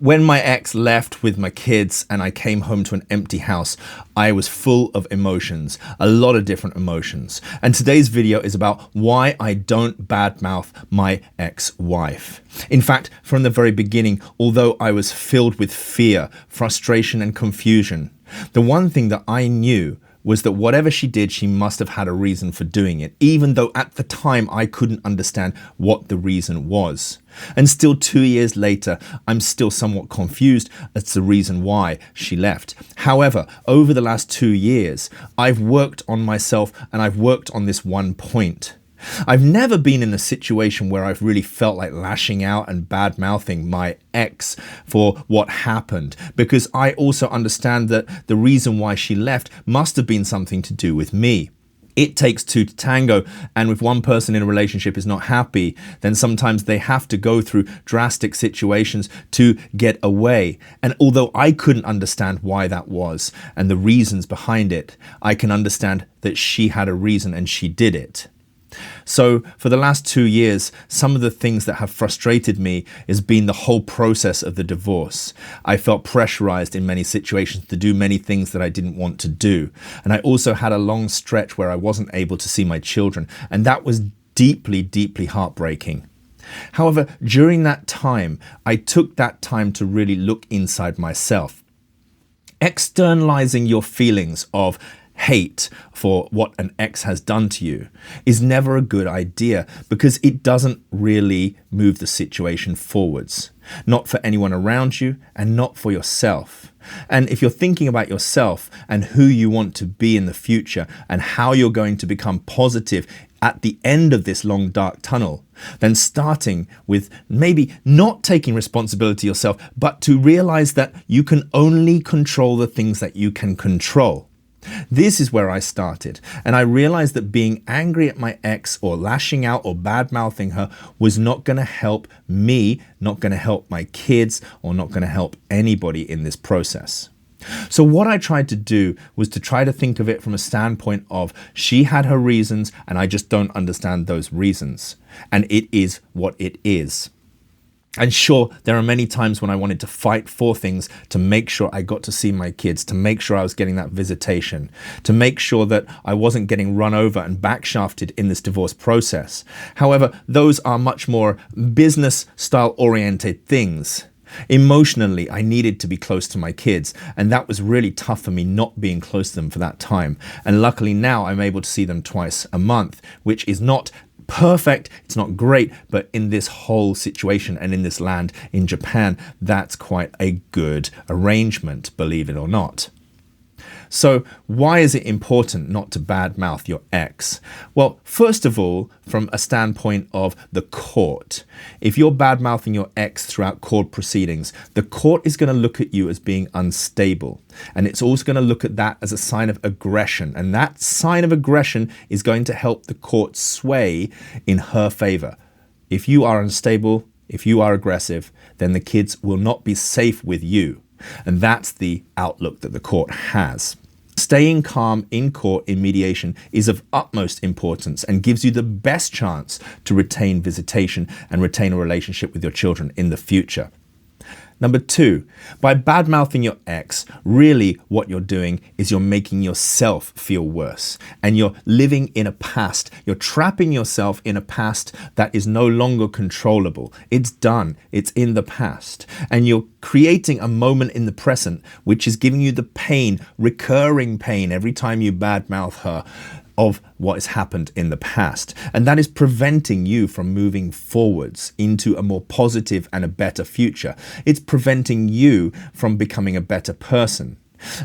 When my ex left with my kids and I came home to an empty house, I was full of emotions, a lot of different emotions. And today's video is about why I don't badmouth my ex-wife. In fact, from the very beginning, although I was filled with fear, frustration, and confusion, the one thing that I knew was that whatever she did, she must have had a reason for doing it, even though at the time I couldn't understand what the reason was. And still 2 years later, I'm still somewhat confused as to the reason why she left. However, over the last 2 years, I've worked on myself and I've worked on this one point. I've never been in a situation where I've really felt like lashing out and bad-mouthing my ex for what happened, because I also understand that the reason why she left must have been something to do with me. It takes two to tango, and if one person in a relationship is not happy, then sometimes they have to go through drastic situations to get away. And although I couldn't understand why that was and the reasons behind it, I can understand that she had a reason and she did it. So for the last 2 years, some of the things that have frustrated me has been the whole process of the divorce. I felt pressurized in many situations to do many things that I didn't want to do. And I also had a long stretch where I wasn't able to see my children. And that was deeply, deeply heartbreaking. However, during that time, I took that time to really look inside myself. Externalizing your feelings of hate for what an ex has done to you is never a good idea, because it doesn't really move the situation forwards. Not for anyone around you and not for yourself. And if you're thinking about yourself and who you want to be in the future and how you're going to become positive at the end of this long dark tunnel, then starting with maybe not taking responsibility yourself, but to realize that you can only control the things that you can control. This is where I started, and I realized that being angry at my ex or lashing out or bad-mouthing her was not going to help me, not going to help my kids, or not going to help anybody in this process. So what I tried to do was to try to think of it from a standpoint of she had her reasons and I just don't understand those reasons. And it is what it is. And sure, there are many times when I wanted to fight for things to make sure I got to see my kids, to make sure I was getting that visitation, to make sure that I wasn't getting run over and backshafted in this divorce process. However, those are much more business style oriented things. Emotionally, I needed to be close to my kids, and that was really tough for me not being close to them for that time. And luckily now I'm able to see them twice a month, which is not perfect, it's not great, but in this whole situation and in this land in Japan, that's quite a good arrangement, believe it or not. So why is it important not to badmouth your ex? Well, first of all, from a standpoint of the court, if you're badmouthing your ex throughout court proceedings, the court is going to look at you as being unstable. And it's also going to look at that as a sign of aggression. And that sign of aggression is going to help the court sway in her favor. If you are unstable, if you are aggressive, then the kids will not be safe with you. And that's the outlook that the court has. Staying calm in court in mediation is of utmost importance and gives you the best chance to retain visitation and retain a relationship with your children in the future. Number 2, by badmouthing your ex, really what you're doing is you're making yourself feel worse, and you're living in a past. You're trapping yourself in a past that is no longer controllable. It's done. It's in the past. And you're creating a moment in the present, which is giving you the pain, recurring pain every time you badmouth her, of what has happened in the past. And that is preventing you from moving forwards into a more positive and a better future. It's preventing you from becoming a better person.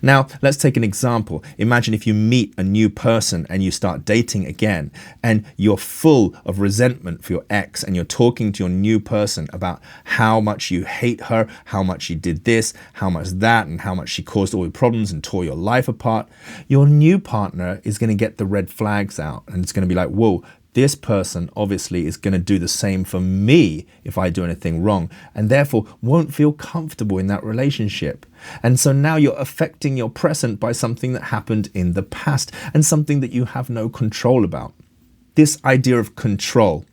Now, let's take an example. Imagine if you meet a new person and you start dating again, and you're full of resentment for your ex, and you're talking to your new person about how much you hate her, how much she did this, how much that, and how much she caused all your problems and tore your life apart. Your new partner is going to get the red flags out, and it's going to be like, whoa, this person obviously is going to do the same for me if I do anything wrong, and therefore won't feel comfortable in that relationship. And so now you're affecting your present by something that happened in the past and something that you have no control about. This idea of control,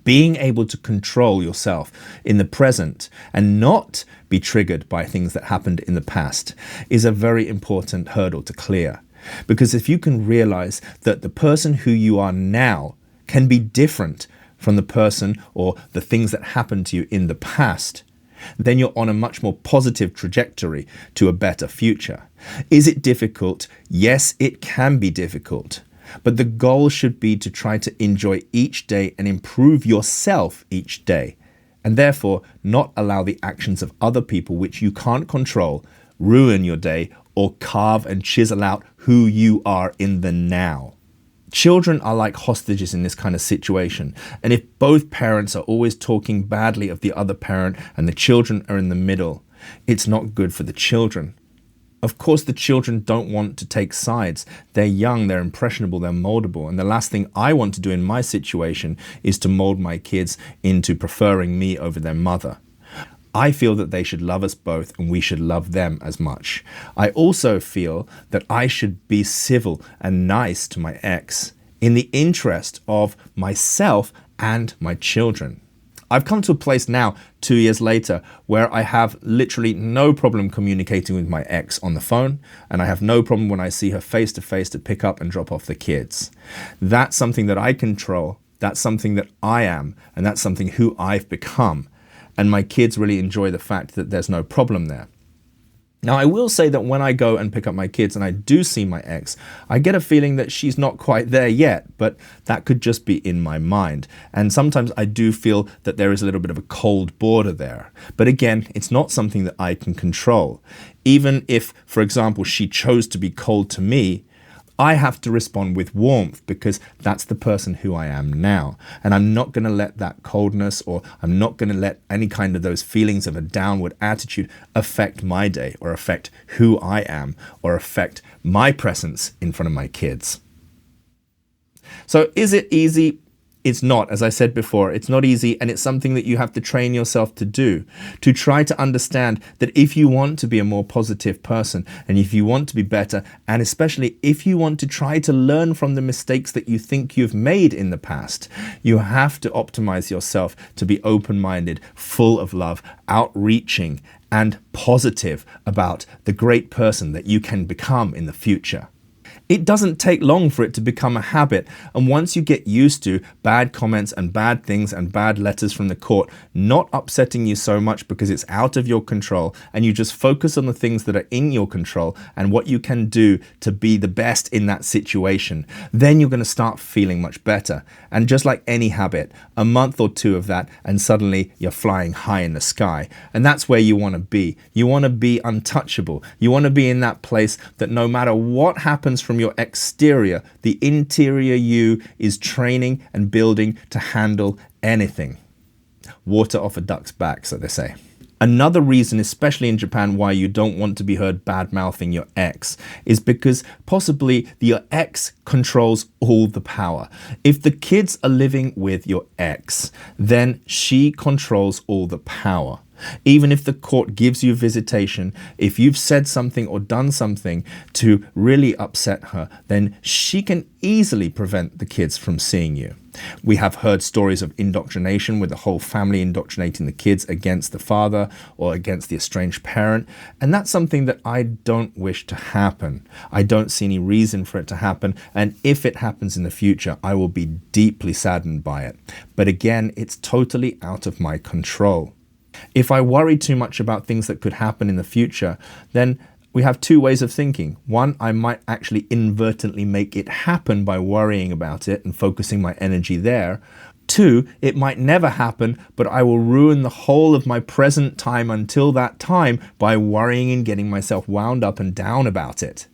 being able to control yourself in the present and not be triggered by things that happened in the past is a very important hurdle to clear. Because if you can realize that the person who you are now can be different from the person or the things that happened to you in the past, then you're on a much more positive trajectory to a better future. Is it difficult? Yes, it can be difficult. But the goal should be to try to enjoy each day and improve yourself each day, and therefore not allow the actions of other people which you can't control ruin your day or carve and chisel out who you are in the now. Children are like hostages in this kind of situation, and if both parents are always talking badly of the other parent and the children are in the middle, it's not good for the children. Of course, the children don't want to take sides. They're young, they're impressionable, they're moldable, and the last thing I want to do in my situation is to mold my kids into preferring me over their mother. I feel that they should love us both and we should love them as much. I also feel that I should be civil and nice to my ex in the interest of myself and my children. I've come to a place now, 2 years later, where I have literally no problem communicating with my ex on the phone, and I have no problem when I see her face to face to pick up and drop off the kids. That's something that I control, that's something that I am, and that's something who I've become. And my kids really enjoy the fact that there's no problem there. Now, I will say that when I go and pick up my kids and I do see my ex, I get a feeling that she's not quite there yet, but that could just be in my mind. And sometimes I do feel that there is a little bit of a cold border there. But again, it's not something that I can control. Even if, for example, she chose to be cold to me, I have to respond with warmth because that's the person who I am now. And I'm not going to let that coldness, or I'm not going to let any kind of those feelings of a downward attitude affect my day or affect who I am or affect my presence in front of my kids. So is it easy? It's not. As I said before, it's not easy, and it's something that you have to train yourself to do, to try to understand that if you want to be a more positive person, and if you want to be better, and especially if you want to try to learn from the mistakes that you think you've made in the past, you have to optimize yourself to be open-minded, full of love, outreaching, and positive about the great person that you can become in the future. It doesn't take long for it to become a habit, and once you get used to bad comments and bad things and bad letters from the court not upsetting you so much because it's out of your control, and you just focus on the things that are in your control and what you can do to be the best in that situation, then you're going to start feeling much better. And just like any habit, a month or two of that and suddenly you're flying high in the sky. And that's where you want to be. You want to be untouchable. You want to be in that place that no matter what happens from your exterior, the interior you is training and building to handle anything. Water off a duck's back, so they say. Another reason, especially in Japan, why you don't want to be heard bad-mouthing your ex is because possibly your ex controls all the power. If the kids are living with your ex, then she controls all the power. Even if the court gives you visitation, if you've said something or done something to really upset her, then she can easily prevent the kids from seeing you. We have heard stories of indoctrination with the whole family indoctrinating the kids against the father or against the estranged parent. And that's something that I don't wish to happen. I don't see any reason for it to happen. And if it happens in the future, I will be deeply saddened by it. But again, it's totally out of my control. If I worry too much about things that could happen in the future, then we have two ways of thinking. One, I might actually inadvertently make it happen by worrying about it and focusing my energy there. Two, it might never happen, but I will ruin the whole of my present time until that time by worrying and getting myself wound up and down about it.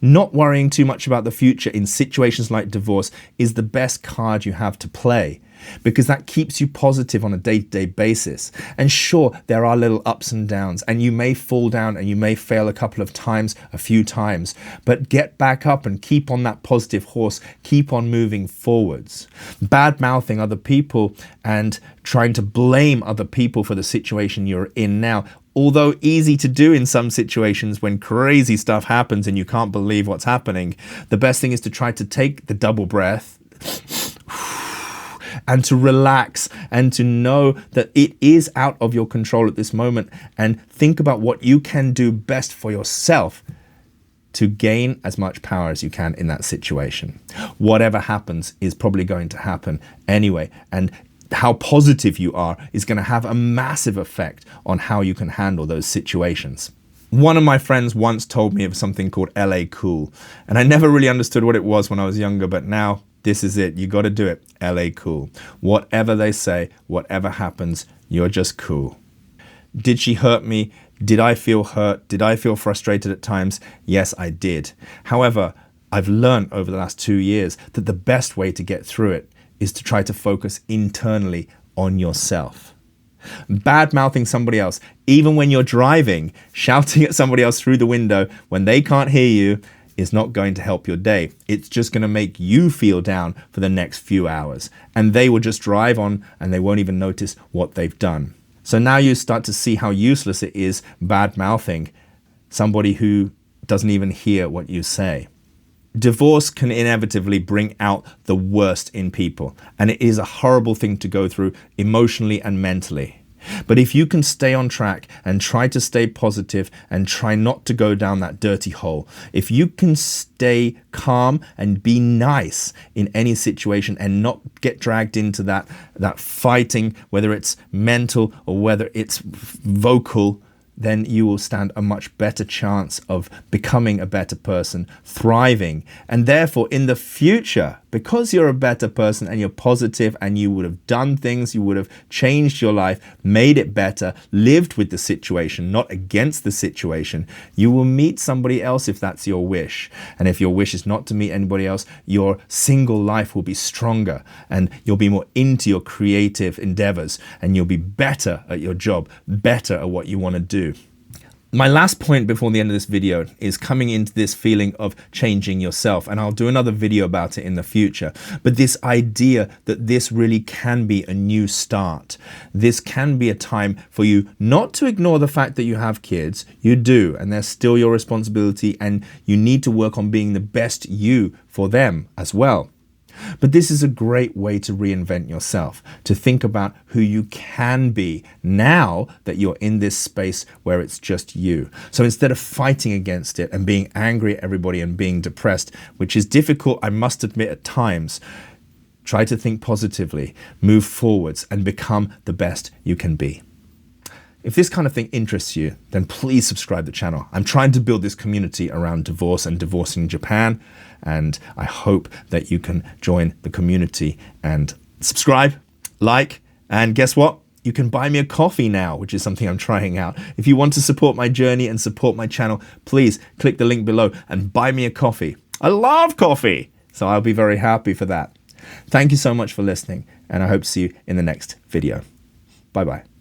Not worrying too much about the future in situations like divorce is the best card you have to play, because that keeps you positive on a day-to-day basis. And sure, there are little ups and downs, and you may fall down and you may fail a couple of times, a few times, but get back up and keep on that positive horse, keep on moving forwards. Bad-mouthing other people and trying to blame other people for the situation you're in now, although easy to do in some situations when crazy stuff happens and you can't believe what's happening, the best thing is to try to take the double breath and to relax and to know that it is out of your control at this moment, and think about what you can do best for yourself to gain as much power as you can in that situation. Whatever happens is probably going to happen anyway, and how positive you are is going to have a massive effect on how you can handle those situations. One of my friends once told me of something called LA Cool, and I never really understood what it was when I was younger, but now this is it. You got to do it. LA Cool. Whatever they say, whatever happens, you're just cool. Did she hurt me? Did I feel hurt? Did I feel frustrated at times? Yes, I did. However, I've learned over the last 2 years that the best way to get through it is to try to focus internally on yourself. Bad-mouthing somebody else, even when you're driving, shouting at somebody else through the window when they can't hear you, is not going to help your day. It's just going to make you feel down for the next few hours, and they will just drive on and they won't even notice what they've done. So now you start to see how useless it is bad-mouthing somebody who doesn't even hear what you say. Divorce can inevitably bring out the worst in people, and it is a horrible thing to go through emotionally and mentally. But if you can stay on track and try to stay positive and try not to go down that dirty hole, if you can stay calm and be nice in any situation and not get dragged into that fighting, whether it's mental or whether it's vocal, then you will stand a much better chance of becoming a better person, thriving. And therefore, in the future, because you're a better person and you're positive and you would have done things, you would have changed your life, made it better, lived with the situation, not against the situation, you will meet somebody else if that's your wish. And if your wish is not to meet anybody else, your single life will be stronger and you'll be more into your creative endeavors and you'll be better at your job, better at what you want to do. My last point before the end of this video is coming into this feeling of changing yourself, and I'll do another video about it in the future. But this idea that this really can be a new start. This can be a time for you not to ignore the fact that you have kids. You do, and they're still your responsibility, and you need to work on being the best you for them as well. But this is a great way to reinvent yourself, to think about who you can be now that you're in this space where it's just you. So instead of fighting against it and being angry at everybody and being depressed, which is difficult, I must admit at times, try to think positively, move forwards and become the best you can be. If this kind of thing interests you, then please subscribe to the channel. I'm trying to build this community around divorce and divorcing Japan, and I hope that you can join the community and subscribe, like, and guess what? You can buy me a coffee now, which is something I'm trying out. If you want to support my journey and support my channel, please click the link below and buy me a coffee. I love coffee, so I'll be very happy for that. Thank you so much for listening, and I hope to see you in the next video. Bye-bye.